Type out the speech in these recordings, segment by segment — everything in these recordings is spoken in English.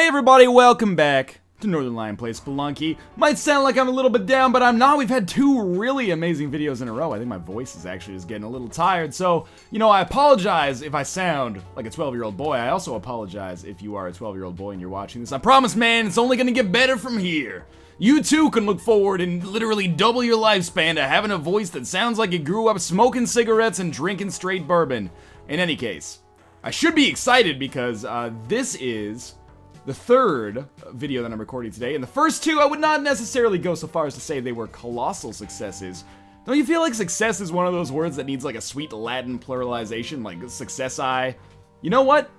everybody, welcome back to Northernlion plays Spelunky. Might sound like I'm a little bit down, but I'm not. We've had two really amazing videos in a row. I think my voice is actually just getting a little tired, so, you know, I apologize if I sound like a 12-year-old boy. I also apologize if you are a 12-year-old boy and you're watching this. I promise, man, it's only gonna get better from here. You too can look forward and literally double your lifespan to having a voice that sounds like you grew up smoking cigarettes and drinking straight bourbon. In any case, I should be excited because this is the third video that I'm recording today, and the first two I would not necessarily go so far as to say they were colossal successes. Don't you feel like success is one of those words that needs like a sweet Latin pluralization, like successi? You know what?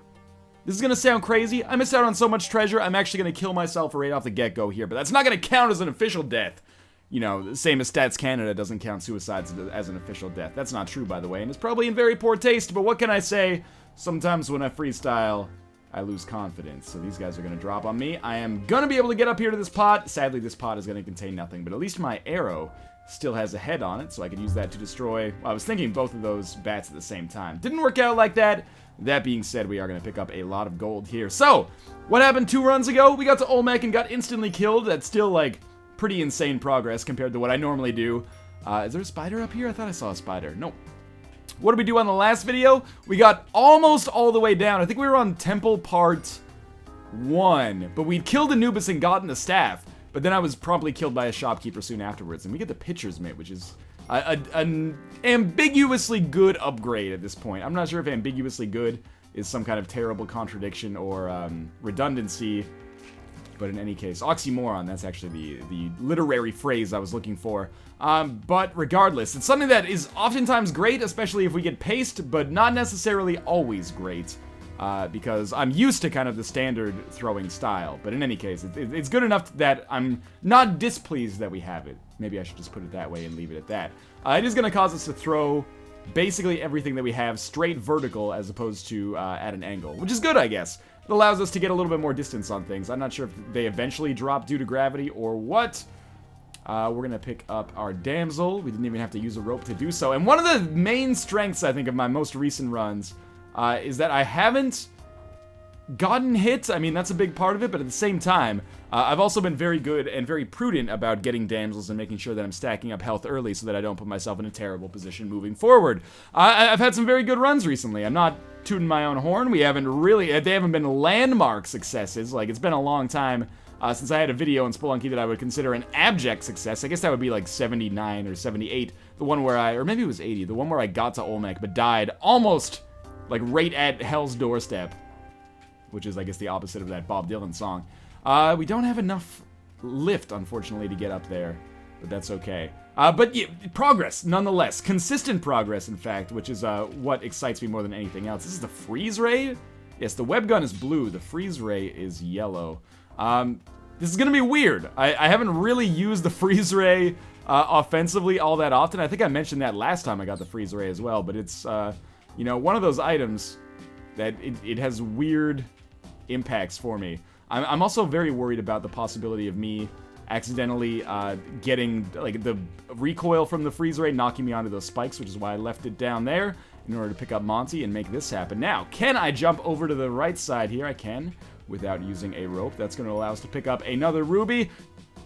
This is gonna sound crazy. I missed out on so much treasure, I'm actually gonna kill myself right off the get-go here, but that's not gonna count as an official death. You know, same as Stats Canada doesn't count suicides as an official death. That's not true, by the way, and it's probably in very poor taste, but what can I say? Sometimes when I freestyle, I lose confidence, so these guys are gonna drop on me. I am gonna be able to get up here to this pot. Sadly, this pot is gonna contain nothing, but at least my arrow still has a head on it, so I can use that to destroy. Well, I was thinking both of those bats at the same time. Didn't work out like that. That being said, we are gonna pick up a lot of gold here. So, what happened 2 runs ago? We got to Olmec and got instantly killed. That's still, like, pretty insane progress compared to what I normally do. Is there a spider up here? I thought I saw a spider. Nope. What did we do on the last video? We got almost all the way down. I think we were on Temple Part 1. But we'd killed Anubis and gotten the staff. But then I was promptly killed by a shopkeeper soon afterwards. And we get the Pitcher's Mitt, which is an ambiguously good upgrade at this point. I'm not sure if ambiguously good is some kind of terrible contradiction or redundancy. But in any case, oxymoron, that's actually the literary phrase I was looking for. But regardless, it's something that is oftentimes great, especially if we get paced, but not necessarily always great. Because I'm used to kind of the standard throwing style. But in any case, it's good enough that I'm not displeased that we have it. Maybe I should just put it that way and leave it at that. It is going to cause us to throw basically everything that we have straight vertical as opposed to at an angle, which is good, I guess. It allows us to get a little bit more distance on things. I'm not sure if they eventually drop due to gravity or what. We're going to pick up our damsel. We didn't even have to use a rope to do so. And one of the main strengths, I think, of my most recent runs is that I haven't gotten hit. I mean, that's a big part of it, but at the same time, I've also been very good and very prudent about getting damsels and making sure that I'm stacking up health early so that I don't put myself in a terrible position moving forward. I've had some very good runs recently. I'm not tooting my own horn. They haven't been landmark successes. Like, it's been a long time since I had a video in Spelunky that I would consider an abject success. I guess that would be like 79 or 78. The one where or maybe it was 80. The one where I got to Olmec but died almost like right at Hell's doorstep. Which is, I guess, the opposite of that Bob Dylan song. We don't have enough lift, unfortunately, to get up there. But that's okay. But yeah, progress, nonetheless. Consistent progress, in fact, which is what excites me more than anything else. This is the freeze ray? Yes, the web gun is blue. The freeze ray is yellow. This is going to be weird. I haven't really used the freeze ray offensively all that often. I think I mentioned that last time I got the freeze ray as well. But it's, you know, one of those items that it has weird impacts for me. I'm also very worried about the possibility of me accidentally getting like the recoil from the freeze ray knocking me onto those spikes, which is why I left it down there in order to pick up Monty and make this happen. Now, can I jump over to the right side here? I can, without using a rope. That's going to allow us to pick up another ruby.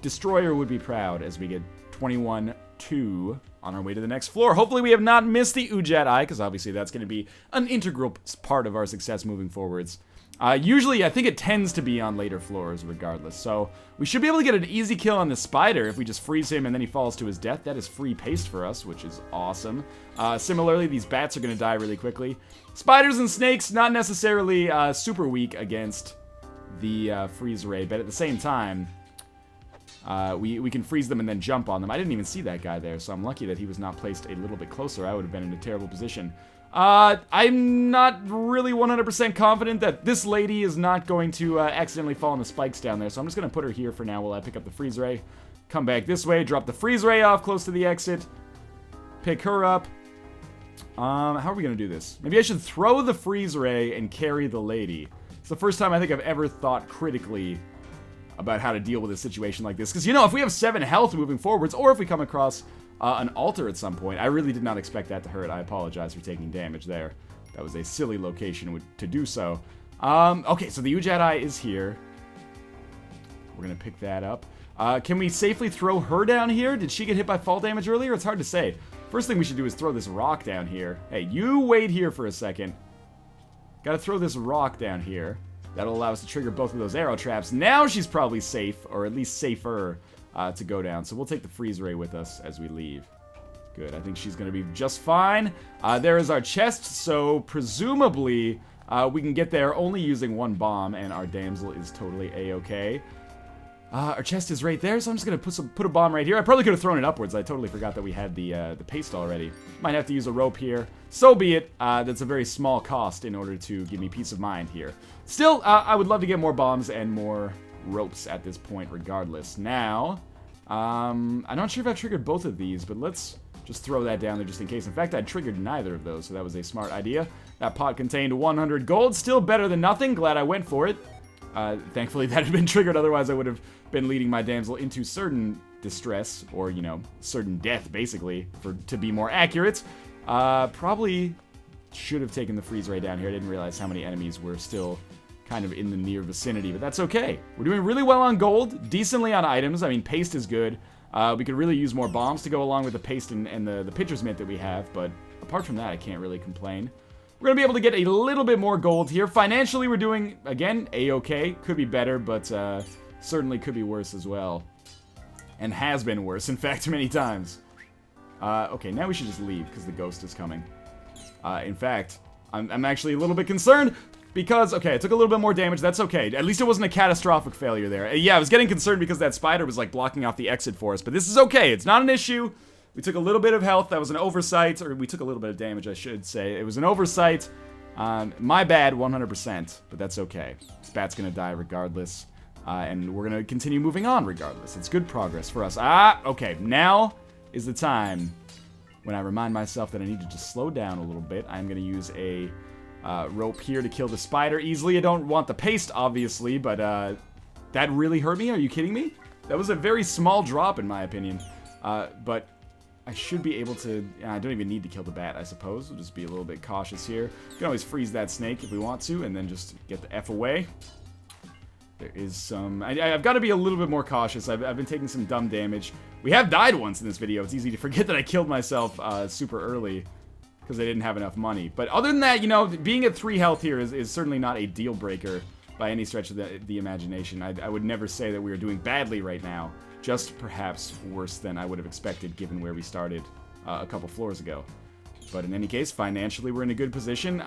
Destroyer would be proud as we get 21-2 on our way to the next floor. Hopefully we have not missed the Ujat Eye, because obviously that's going to be an integral part of our success moving forwards. Usually, I think it tends to be on later floors regardless, so we should be able to get an easy kill on the spider if we just freeze him and then he falls to his death. That is free paste for us, which is awesome. Similarly, these bats are going to die really quickly. Spiders and snakes, not necessarily super weak against the freeze ray, but at the same time, we can freeze them and then jump on them. I didn't even see that guy there, so I'm lucky that he was not placed a little bit closer. I would have been in a terrible position. I'm not really 100% confident that this lady is not going to accidentally fall on the spikes down there, so I'm just going to put her here for now while I pick up the freeze ray. Come back this way, drop the freeze ray off close to the exit, pick her up. How are we going to do this? Maybe I should throw the freeze ray and carry the lady. It's the first time I think I've ever thought critically about how to deal with a situation like this. Because, you know, if we have 7 health moving forwards, or if we come across an altar at some point, I really did not expect that to hurt. I apologize for taking damage there. That was a silly location to do so. Okay, so the Ujat Eye is here. We're going to pick that up. Can we safely throw her down here? Did she get hit by fall damage earlier? It's hard to say. First thing we should do is throw this rock down here. Hey, you wait here for a second. Gotta throw this rock down here. That'll allow us to trigger both of those arrow traps. Now she's probably safe, or at least safer, to go down. So we'll take the freeze ray with us as we leave. Good, I think she's gonna be just fine. There is our chest, so presumably we can get there only using one bomb, and our damsel is totally a-okay. Our chest is right there, so I'm just gonna put a bomb right here. I probably could have thrown it upwards. I totally forgot that we had the paste already. Might have to use a rope here. So be it. That's a very small cost in order to give me peace of mind here. Still, I would love to get more bombs and more ropes at this point, regardless. Now, I'm not sure if I've triggered both of these, but let's just throw that down there just in case. In fact, I triggered neither of those, so that was a smart idea. That pot contained 100 gold. Still better than nothing. Glad I went for it. Thankfully that had been triggered, otherwise I would have been leading my damsel into certain distress, or, you know, certain death, basically, to be more accurate. Probably should have taken the freeze ray down here. I didn't realize how many enemies were still kind of in the near vicinity, but that's okay. We're doing really well on gold, decently on items. I mean, paste is good. We could really use more bombs to go along with the paste and the pitcher's mint that we have, but apart from that, I can't really complain. We're going to be able to get a little bit more gold here. Financially, we're doing, again, a-okay. Could be better, but certainly could be worse as well. And has been worse, in fact, many times. Okay, now we should just leave, because the ghost is coming. In fact, I'm actually a little bit concerned, because, okay, it took a little bit more damage. That's okay. At least it wasn't a catastrophic failure there. Yeah, I was getting concerned because that spider was, like, blocking off the exit for us, but this is okay. It's not an issue. We took a little bit of health. That was an oversight, or we took a little bit of damage, I should say. It was an oversight. My bad, 100%, but that's okay. This bat's gonna die regardless, and we're gonna continue moving on regardless. It's good progress for us. Okay, now is the time when I remind myself that I need to just slow down a little bit. I'm gonna use a rope here to kill the spider easily. I don't want the paste, obviously, but that really hurt me? Are you kidding me? That was a very small drop, in my opinion, but I should be able to... I don't even need to kill the bat, I suppose. We'll just be a little bit cautious here. We can always freeze that snake if we want to, and then just get the F away. There is some... I've got to be a little bit more cautious. I've been taking some dumb damage. We have died once in this video. It's easy to forget that I killed myself super early because I didn't have enough money. But other than that, you know, being at 3 health here is certainly not a deal breaker by any stretch of the imagination. I would never say that we are doing badly right now. Just perhaps worse than I would have expected given where we started a couple floors ago. But in any case, financially we're in a good position.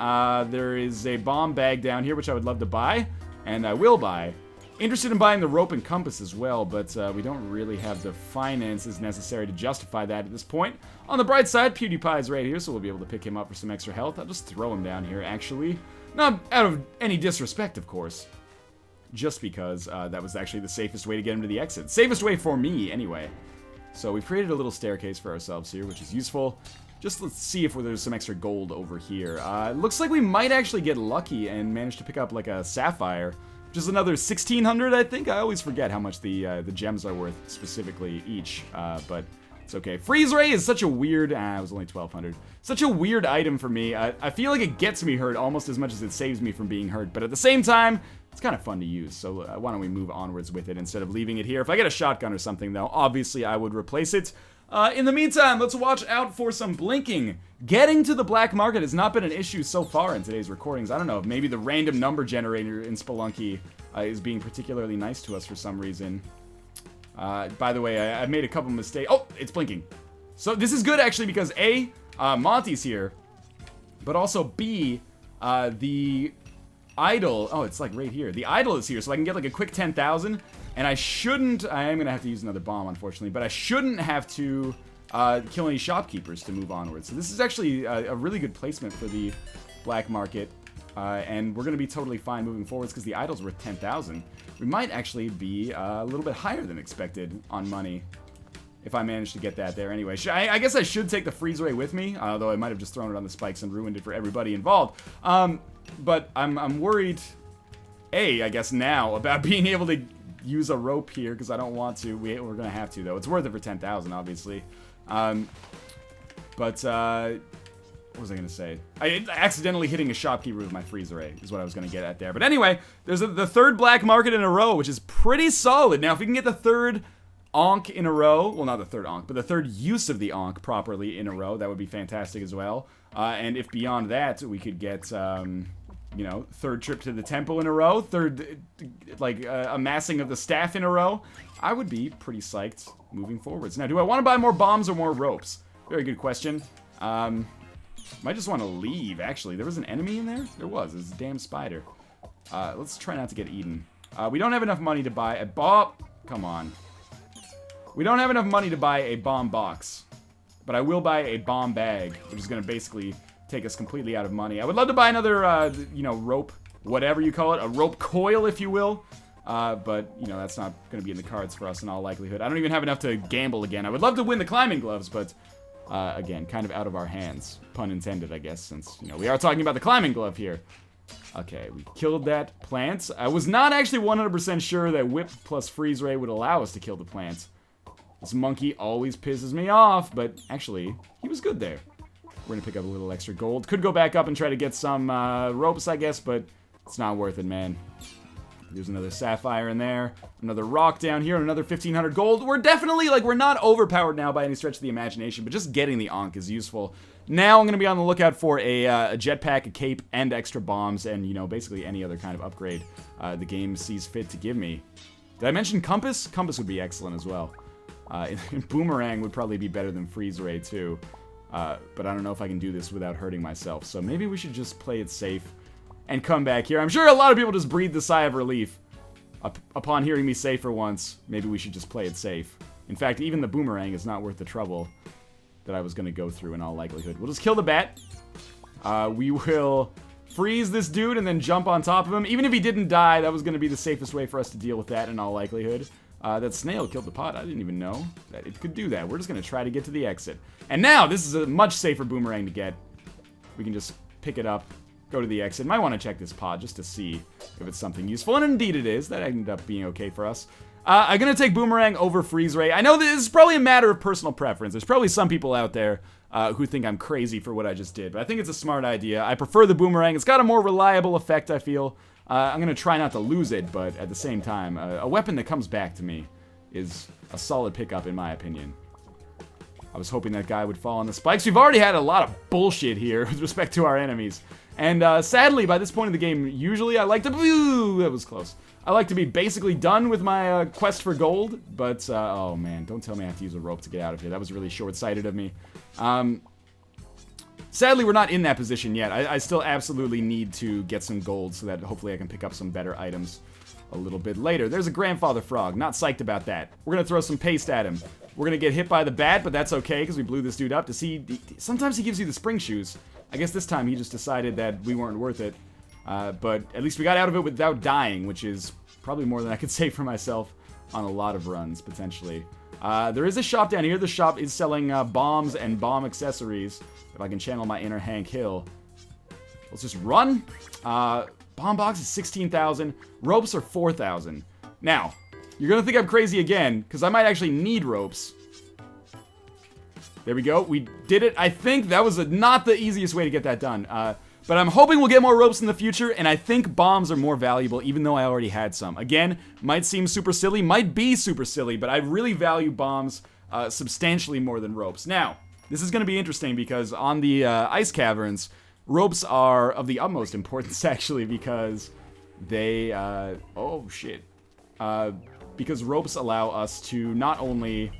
There is a bomb bag down here which I would love to buy, and I will buy. Interested in buying the rope and compass as well, but we don't really have the finances necessary to justify that at this point. On the bright side, PewDiePie's right here, so we'll be able to pick him up for some extra health. I'll just throw him down here, actually. Not out of any disrespect, of course. Just because that was actually the safest way to get him to the exit. Safest way for me, anyway. So we've created a little staircase for ourselves here, which is useful. Just let's see if there's some extra gold over here. It looks like we might actually get lucky and manage to pick up like a sapphire, which is another 1,600, I think. I always forget how much the gems are worth specifically each, but it's okay. Freeze ray is such a weird... it was only 1,200. Such a weird item for me. I feel like it gets me hurt almost as much as it saves me from being hurt, but at the same time, it's kind of fun to use, so why don't we move onwards with it instead of leaving it here. If I get a shotgun or something, though, obviously I would replace it. In the meantime, let's watch out for some blinking. Getting to the black market has not been an issue so far in today's recordings. I don't know, maybe the random number generator in Spelunky is being particularly nice to us for some reason. By the way, I've made a couple mistakes. Oh, it's blinking. So this is good, actually, because A, Monty's here, but also B, the idol... Oh, it's like right here. The idol is here, so I can get like a quick 10,000, and I am gonna have to use another bomb, unfortunately, but I shouldn't have to kill any shopkeepers to move onward. So this is actually a really good placement for the black market, and we're gonna be totally fine moving forwards because the idol's worth 10,000. We might actually be a little bit higher than expected on money if I manage to get that there anyway. I guess I should take the freeze ray with me, although I might have just thrown it on the spikes and ruined it for everybody involved. But I'm worried, I guess now, about being able to use a rope here, because I don't want to. We're going to have to, though. It's worth it for 10,000, obviously. what was I gonna say? I accidentally hitting a shopkeeper with my freeze ray is what I was gonna get at there. But anyway, there's the third black market in a row, which is pretty solid. Now, if we can get the third Ankh in a row, well, not the third Ankh, but the third use of the Ankh properly in a row, that would be fantastic as well. And if beyond that, we could get, you know, third trip to the temple in a row, third, like, amassing of the staff in a row, I would be pretty psyched moving forwards. Now, do I want to buy more bombs or more ropes? Very good question. Might just want to leave, actually. There was an enemy in there? There was. There's a damn spider. Let's try not to get eaten. We don't have enough money to buy a bomb. Come on. We don't have enough money to buy a bomb box. But I will buy a bomb bag, which is going to basically take us completely out of money. I would love to buy another, you know, rope, whatever you call it. A rope coil, if you will. But, you know, that's not going to be in the cards for us in all likelihood. I don't even have enough to gamble again. I would love to win the climbing gloves, but... again, kind of out of our hands. Pun intended, I guess, since, you know, we are talking about the climbing glove here. Okay, we killed that plant. I was not actually 100% sure that whip plus freeze ray would allow us to kill the plant. This monkey always pisses me off, but actually, he was good there. We're gonna pick up a little extra gold. Could go back up and try to get some ropes, I guess, but it's not worth it, man. There's another sapphire in there, another rock down here, and another 1,500 gold. We're definitely, like, we're not overpowered now by any stretch of the imagination, but just getting the Ankh is useful. Now I'm going to be on the lookout for a jetpack, a cape, and extra bombs, and, you know, basically any other kind of upgrade the game sees fit to give me. Did I mention compass? Compass would be excellent as well. Boomerang would probably be better than freeze ray, too. But I don't know if I can do this without hurting myself, so maybe we should just play it safe and come back here. I'm sure a lot of people just breathed a sigh of relief upon hearing me say for once, maybe we should just play it safe. In fact, even the boomerang is not worth the trouble that I was going to go through in all likelihood. We'll just kill the bat. We will freeze this dude and then jump on top of him. Even if he didn't die, that was going to be the safest way for us to deal with that in all likelihood. That snail killed the pot. I didn't even know that it could do that. We're just going to try to get to the exit. And now, this is a much safer boomerang to get. We can just pick it up, go to the exit. Might want to check this pod just to see if it's something useful. And indeed it is. That ended up being okay for us. I'm going to take Boomerang over Freeze Ray. I know this is probably a matter of personal preference. There's probably some people out there who think I'm crazy for what I just did. But I think it's a smart idea. I prefer the Boomerang. It's got a more reliable effect, I feel. I'm going to try not to lose it, but at the same time, a weapon that comes back to me is a solid pickup in my opinion. I was hoping that guy would fall on the spikes. We've already had a lot of bullshit here with respect to our enemies. And sadly, by this point in the game, usually I like to... Ooh, that was close. I like to be basically done with my quest for gold. But, oh man, don't tell me I have to use a rope to get out of here. That was really short-sighted of me. Sadly, we're not in that position yet. I still absolutely need to get some gold so that hopefully I can pick up some better items a little bit later. There's a grandfather frog. Not psyched about that. We're going to throw some paste at him. We're going to get hit by the bat, but that's okay because we blew this dude up. To see, sometimes he gives you the spring shoes. I guess this time he just decided that we weren't worth it. But at least we got out of it without dying, which is probably more than I could say for myself on a lot of runs, potentially. There is a shop down here. The shop is selling bombs and bomb accessories. If I can channel my inner Hank Hill. Let's just run. Bomb box is 16,000. Ropes are 4,000. Now, you're going to think I'm crazy again, because I might actually need ropes. There we go. We did it. I think that was not the easiest way to get that done. But I'm hoping we'll get more ropes in the future, and I think bombs are more valuable, even though I already had some. Again, might seem super silly, might be super silly, but I really value bombs substantially more than ropes. Now, this is going to be interesting, because on the ice caverns, ropes are of the utmost importance, actually, because they... oh, shit. Because ropes allow us to not only...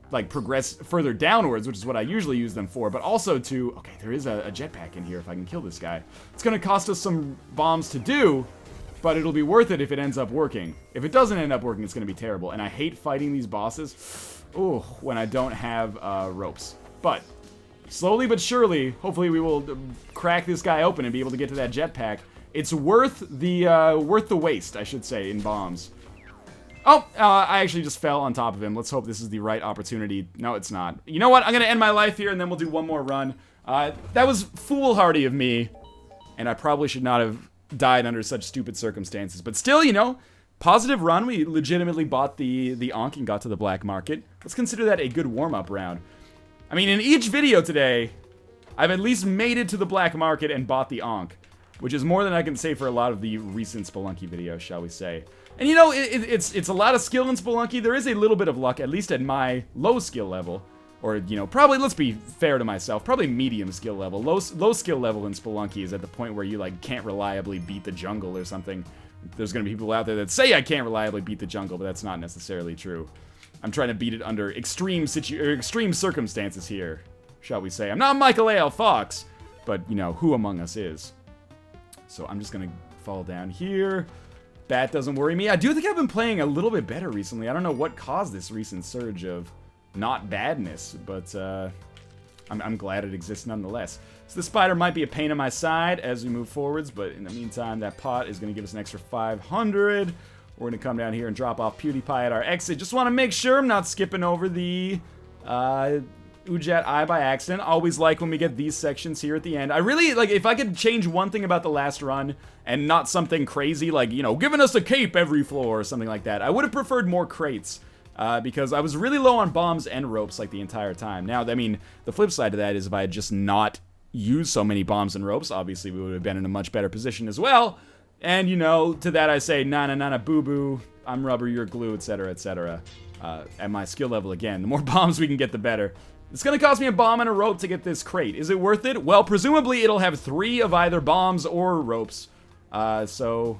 like, progress further downwards, which is what I usually use them for, but also to... Okay, there is a jetpack in here if I can kill this guy. It's gonna cost us some bombs to do, but it'll be worth it if it ends up working. If it doesn't end up working, it's gonna be terrible. And I hate fighting these bosses, ooh, when I don't have ropes. But, slowly but surely, hopefully we will crack this guy open and be able to get to that jetpack. It's worth the waste, I should say, in bombs. Oh, I actually just fell on top of him. Let's hope this is the right opportunity. No, it's not. You know what? I'm going to end my life here, and then we'll do one more run. That was foolhardy of me, and I probably should not have died under such stupid circumstances. But still, you know, positive run. We legitimately bought the Ankh and got to the black market. Let's consider that a good warm-up round. I mean, in each video today, I've at least made it to the black market and bought the Ankh, which is more than I can say for a lot of the recent Spelunky videos, shall we say. And you know, it's a lot of skill in Spelunky. There is a little bit of luck, at least at my low skill level. Or, you know, probably, let's be fair to myself, probably medium skill level. Low skill level in Spelunky is at the point where you, like, can't reliably beat the jungle or something. There's gonna be people out there that say I can't reliably beat the jungle, but that's not necessarily true. I'm trying to beat it under extreme circumstances here, shall we say. I'm not Michael A.L. Fox, but, you know, who among us is? So I'm just gonna fall down here. Bat doesn't worry me. I do think I've been playing a little bit better recently. I don't know what caused this recent surge of not badness, but I'm glad it exists nonetheless. So the spider might be a pain in my side as we move forwards, but in the meantime, that pot is going to give us an extra 500. We're going to come down here and drop off PewDiePie at our exit. Just want to make sure I'm not skipping over the Ujat Eye by accident. Always like when we get these sections here at the end. I really, like, if I could change one thing about the last run, and not something crazy like, you know, giving us a cape every floor or something like that, I would have preferred more crates. Because I was really low on bombs and ropes, like, the entire time. Now, I mean, the flip side to that is if I had just not used so many bombs and ropes, obviously we would have been in a much better position as well. And, you know, to that I say, na boo-boo, I'm rubber, you're glue, etc., etc. At my skill level, again, the more bombs we can get, the better. It's gonna cost me a bomb and a rope to get this crate. Is it worth it? Well, presumably it'll have 3 of either bombs or ropes. So,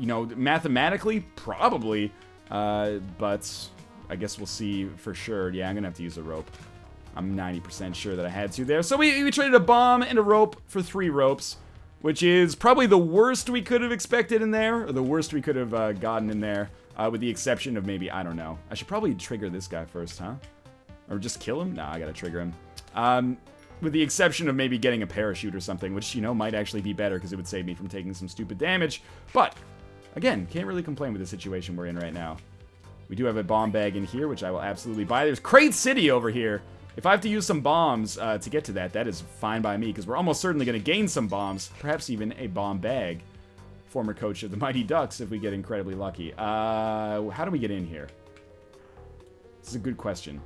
you know, mathematically, probably. But I guess we'll see for sure. Yeah, I'm gonna have to use a rope. I'm 90% sure that I had to there. So we traded a bomb and a rope for 3 ropes, which is probably the worst we could have expected in there, or the worst we could have gotten in there, with the exception of maybe, I don't know. I should probably trigger this guy first, huh? Or just kill him? Nah, I gotta trigger him. With the exception of maybe getting a parachute or something, which, you know, might actually be better because it would save me from taking some stupid damage. But again, can't really complain with the situation we're in right now. We do have a bomb bag in here, which I will absolutely buy. There's Crate City over here. If I have to use some bombs to get to that, that is fine by me, because we're almost certainly going to gain some bombs, perhaps even a bomb bag. Former coach of the Mighty Ducks, if we get incredibly lucky. How do we get in here? This is a good question.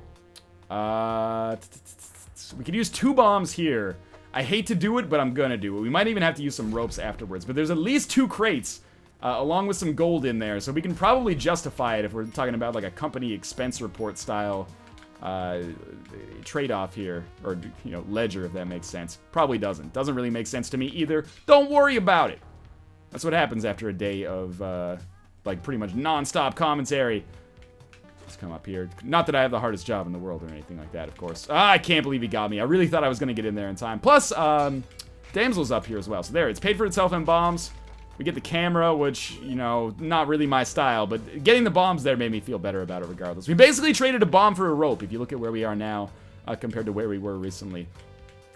We could use 2 bombs here. I hate to do it, but I'm gonna do it. We might even have to use some ropes afterwards, but there's at least 2 crates. Along with some gold in there, so we can probably justify it if we're talking about like a company expense report style trade-off here, or, you know, ledger, if that makes sense. Probably doesn't. Doesn't really make sense to me either. Don't worry about it. That's what happens after a day of like pretty much non-stop commentary. Let's come up here. Not that I have the hardest job in the world or anything like that, of course. I can't believe he got me. I really thought I was gonna get in there in time. Plus, Damsel's up here as well. So there, it's paid for itself in bombs. We get the camera, which, you know, not really my style, but getting the bombs there made me feel better about it regardless. We basically traded a bomb for a rope, if you look at where we are now, compared to where we were recently.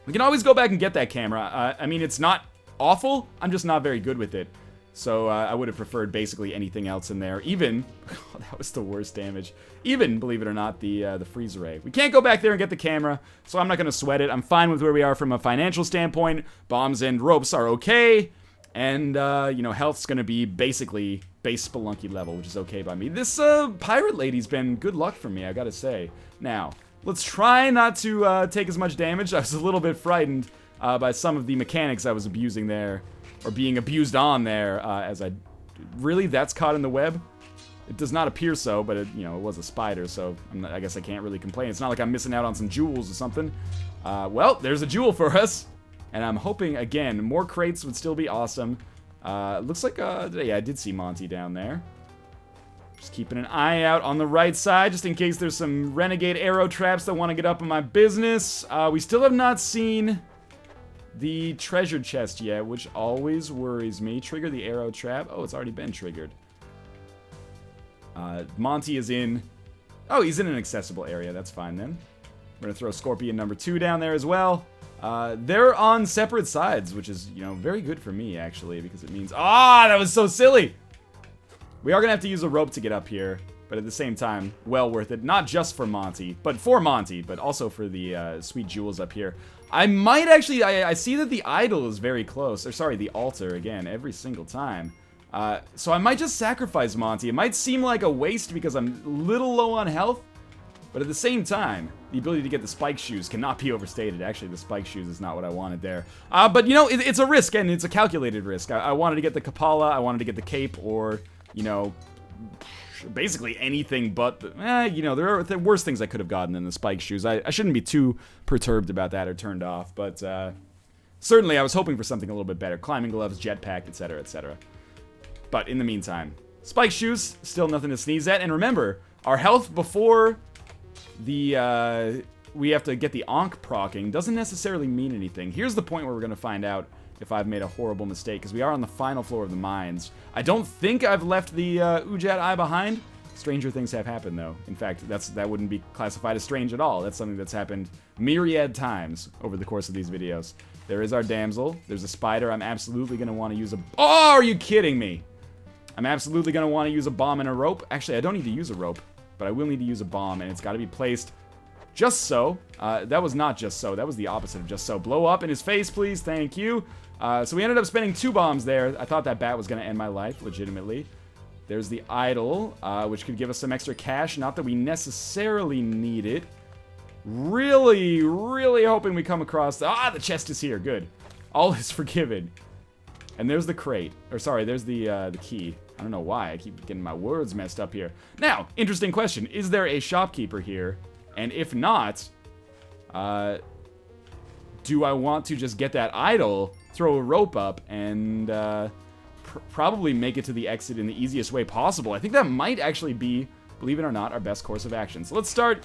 We can always go back and get that camera. I mean, it's not awful, I'm just not very good with it. So I would have preferred basically anything else in there. Even, oh, that was the worst damage. Even, believe it or not, the freeze ray. We can't go back there and get the camera, so I'm not going to sweat it. I'm fine with where we are from a financial standpoint. Bombs and ropes are okay. And, you know, health's gonna be basically base Spelunky level, which is okay by me. This, pirate lady's been good luck for me, I gotta say. Now, let's try not to, take as much damage. I was a little bit frightened, by some of the mechanics I was abusing there, or being abused on there, as I... Really? That's caught in the web? It does not appear so, but it, you know, it was a spider, so I guess I can't really complain. It's not like I'm missing out on some jewels or something. Well, there's a jewel for us. And I'm hoping, again, more crates would still be awesome. Looks like, yeah, I did see Monty down there. Just keeping an eye out on the right side, just in case there's some renegade arrow traps that want to get up in my business. We still have not seen the treasure chest yet, which always worries me. Trigger the arrow trap. Oh, it's already been triggered. Monty is in... Oh, he's in an accessible area. That's fine, then. We're going to throw Scorpion number 2 down there as well. They're on separate sides, which is, you know, very good for me, actually, because it means... Ah, that was so silly! We are going to have to use a rope to get up here, but at the same time, well worth it. Not just for Monty, but also for the sweet jewels up here. I might actually... I see that the idol is very close. Or, sorry, the altar, again, every single time. So I might just sacrifice Monty. It might seem like a waste because I'm a little low on health, But at the same time, the ability to get the spike shoes cannot be overstated. Actually, the spike shoes is not what I wanted there. But, you know, it's a risk, and it's a calculated risk. I wanted to get the Kapala, I wanted to get the cape, or, you know, basically anything but, you know, there are worse things I could have gotten than the spike shoes. I shouldn't be too perturbed about that or turned off, but certainly I was hoping for something a little bit better. Climbing gloves, jetpack, etc., etc. But in the meantime, spike shoes, still nothing to sneeze at. And remember, our health before the, we have to get the Ankh procking doesn't necessarily mean anything. Here's the point where we're going to find out if I've made a horrible mistake, because we are on the final floor of the mines. I don't think I've left the Ujat Eye behind. Stranger things have happened, though. In fact, that wouldn't be classified as strange at all. That's something that's happened myriad times over the course of these videos. There is our damsel. There's a spider. I'm absolutely going to want to use a... Oh, are you kidding me? I'm absolutely going to want to use a bomb and a rope. Actually, I don't need to use a rope, but I will need to use a bomb, and it's got to be placed just so. That was not just so. That was the opposite of just so. Blow up in his face, please. Thank you. So we ended up spending 2 bombs there. I thought that bat was going to end my life, legitimately. There's the idol, which could give us some extra cash. Not that we necessarily need it. Really, really hoping we come across... the chest is here. Good. All is forgiven. And there's the crate. Or sorry, there's the key. I don't know why. I keep getting my words messed up here. Now, interesting question. Is there a shopkeeper here? And if not, do I want to just get that idol, throw a rope up, and probably make it to the exit in the easiest way possible? I think that might actually be, believe it or not, our best course of action. So let's start,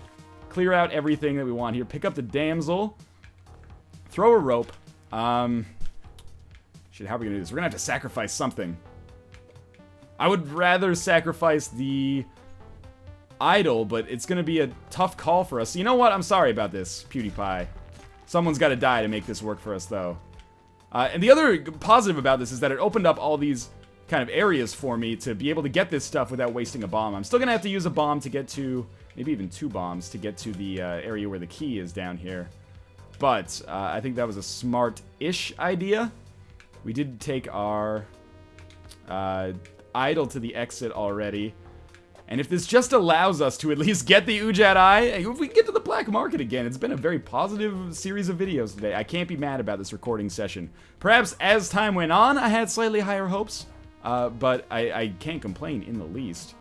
clear out everything that we want here. Pick up the damsel, throw a rope. Shit, how are we gonna do this? We're gonna have to sacrifice something. I would rather sacrifice the idol, but it's gonna be a tough call for us. You know what? I'm sorry about this, PewDiePie. Someone's gotta die to make this work for us, though. And the other positive about this is that it opened up all these kind of areas for me to be able to get this stuff without wasting a bomb. I'm still gonna have to use a bomb to get to, maybe even 2 bombs to get to the area where the key is down here. But I think that was a smart-ish idea. We did take our idol to the exit already. And if this just allows us to at least get the Ujat Eye, if we get to the black market again, it's been a very positive series of videos today. I can't be mad about this recording session. Perhaps as time went on, I had slightly higher hopes, but I can't complain in the least.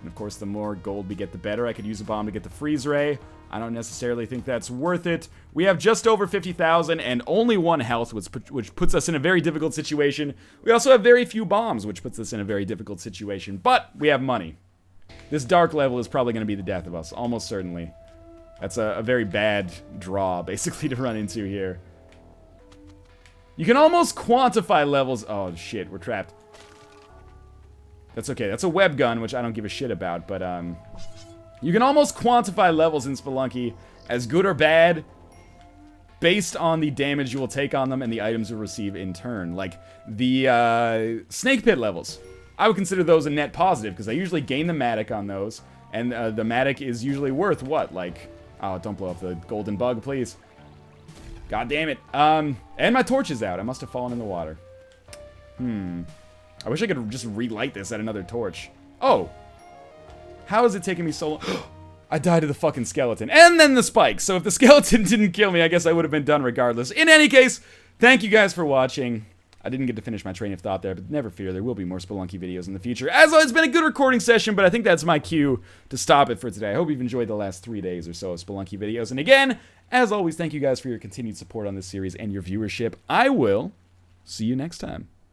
And of course, the more gold we get, the better. I could use a bomb to get the freeze ray. I don't necessarily think that's worth it. We have just over 50,000 and only 1 health, which puts us in a very difficult situation. We also have very few bombs, which puts us in a very difficult situation, but we have money. This dark level is probably going to be the death of us, almost certainly. That's a very bad draw, basically, to run into here. You can almost quantify levels. Oh, shit, we're trapped. That's okay. That's a web gun, which I don't give a shit about, but, you can almost quantify levels in Spelunky as good or bad based on the damage you will take on them and the items you'll receive in turn. Like, the, snake pit levels. I would consider those a net positive, because I usually gain the Matic on those, and the Matic is usually worth, what, like... Oh, don't blow up the golden bug, please. God damn it. And my torch is out. I must have fallen in the water. I wish I could just relight this at another torch. Oh! How is it taking me so long? I died to the fucking skeleton. And then the spike! So if the skeleton didn't kill me, I guess I would have been done regardless. In any case, thank you guys for watching. I didn't get to finish my train of thought there, but never fear, there will be more Spelunky videos in the future. As always, it's been a good recording session, but I think that's my cue to stop it for today. I hope you've enjoyed the last 3 days or so of Spelunky videos. And again, as always, thank you guys for your continued support on this series and your viewership. I will see you next time.